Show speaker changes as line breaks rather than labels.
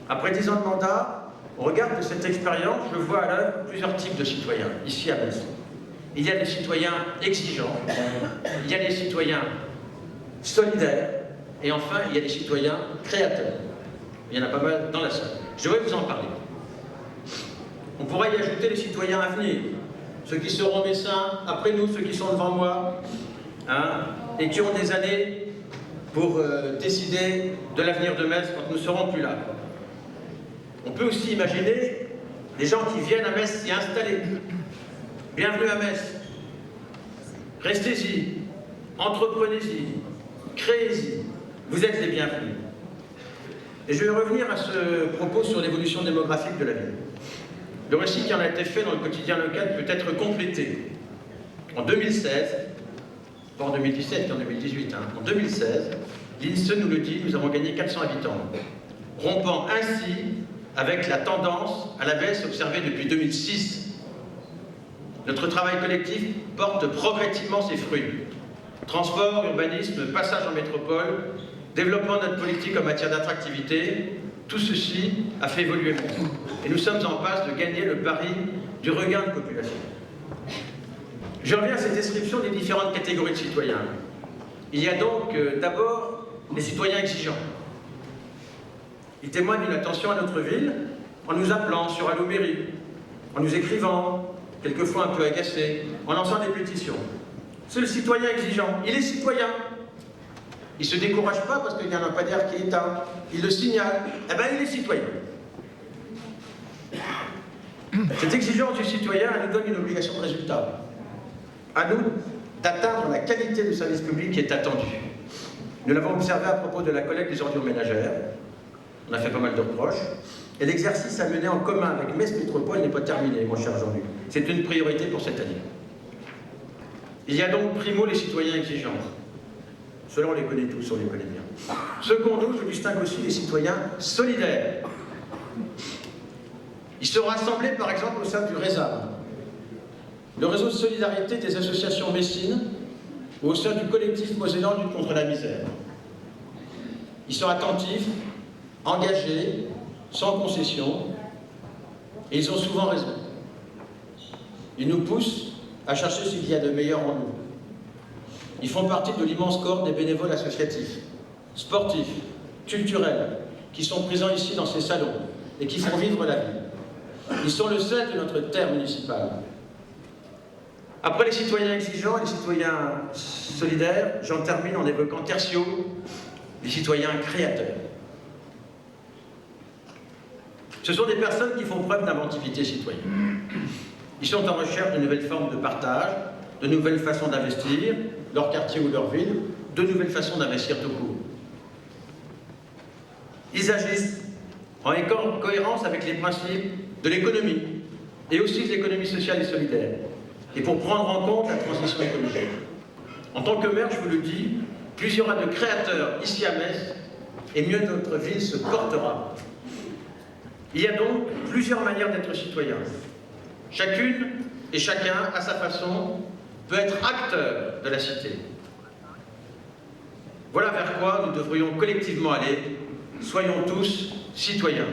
Après 10 ans de mandat, au regard de cette expérience, je vois à l'œuvre plusieurs types de citoyens, ici à Metz. Il y a des citoyens exigeants, il y a des citoyens solidaires, et enfin, il y a des citoyens créateurs. Il y en a pas mal dans la salle. Je vais vous en parler. On pourra y ajouter les citoyens à venir, ceux qui seront médecins après nous, ceux qui sont devant moi, et qui ont des années pour décider de l'avenir de Metz quand nous ne serons plus là. On peut aussi imaginer des gens qui viennent à Metz s'y installer. Bienvenue à Metz. Restez-y, entreprenez-y, créez-y. Vous êtes les bienvenus. Et je vais revenir à ce propos sur l'évolution démographique de la ville. Le récit qui en a été fait dans le quotidien local peut être complété. En 2016, pas en 2017 et en 2018, en 2016, l'INSEE nous le dit, nous avons gagné 400 habitants, rompant ainsi avec la tendance à la baisse observée depuis 2006. Notre travail collectif porte progressivement ses fruits. Transport, urbanisme, passage en métropole, développement de notre politique en matière d'attractivité, tout ceci a fait évoluer Metz. Et nous sommes en passe de gagner le pari du regain de population. Je reviens à cette description des différentes catégories de citoyens. Il y a donc d'abord les citoyens exigeants. Ils témoignent d'une attention à notre ville en nous appelant sur Allo Mairie, en nous écrivant, quelquefois un peu agacés, en lançant des pétitions. C'est le citoyen exigeant. Il est citoyen. Il ne se décourage pas parce qu'il y a un lampadaire qui est éteint. Il le signale. Eh bien, il est citoyen. Cette exigence du citoyen, elle nous donne une obligation de résultat. À nous d'atteindre la qualité du service public qui est attendue. Nous l'avons observé à propos de la collecte des ordures ménagères. On a fait pas mal de reproches. Et l'exercice à mener en commun avec Metz Métropole n'est pas terminé, mon cher Jean-Luc. C'est une priorité pour cette année. Il y a donc primo les citoyens exigeants. Ceux-là, on les connaît tous, on les connaît bien. Secondo, je distingue aussi les citoyens solidaires. Ils sont rassemblés, par exemple, au sein du RESAM, le réseau de solidarité des associations messines, ou au sein du collectif mosellan lutte contre la misère. Ils sont attentifs, engagés, sans concession, et ils ont souvent raison. Ils nous poussent à chercher ce qu'il y a de meilleur en nous. Ils font partie de l'immense corps des bénévoles associatifs, sportifs, culturels, qui sont présents ici dans ces salons et qui font vivre la ville. Ils sont le sel de notre terre municipale. Après les citoyens exigeants et les citoyens solidaires, j'en termine en évoquant tertio, les citoyens créateurs. Ce sont des personnes qui font preuve d'inventivité citoyenne. Ils sont en recherche de nouvelles formes de partage, de nouvelles façons d'investir, leur quartier ou leur ville, de nouvelles façons d'investir tout court. Ils agissent en cohérence avec les principes de l'économie, et aussi de l'économie sociale et solidaire, et pour prendre en compte la transition écologique. En tant que maire, je vous le dis, plus il y aura de créateurs ici à Metz, et mieux notre ville se portera. Il y a donc plusieurs manières d'être citoyen. Chacune et chacun, à sa façon, peut être acteur de la cité. Voilà vers quoi nous devrions collectivement aller. Soyons tous citoyens.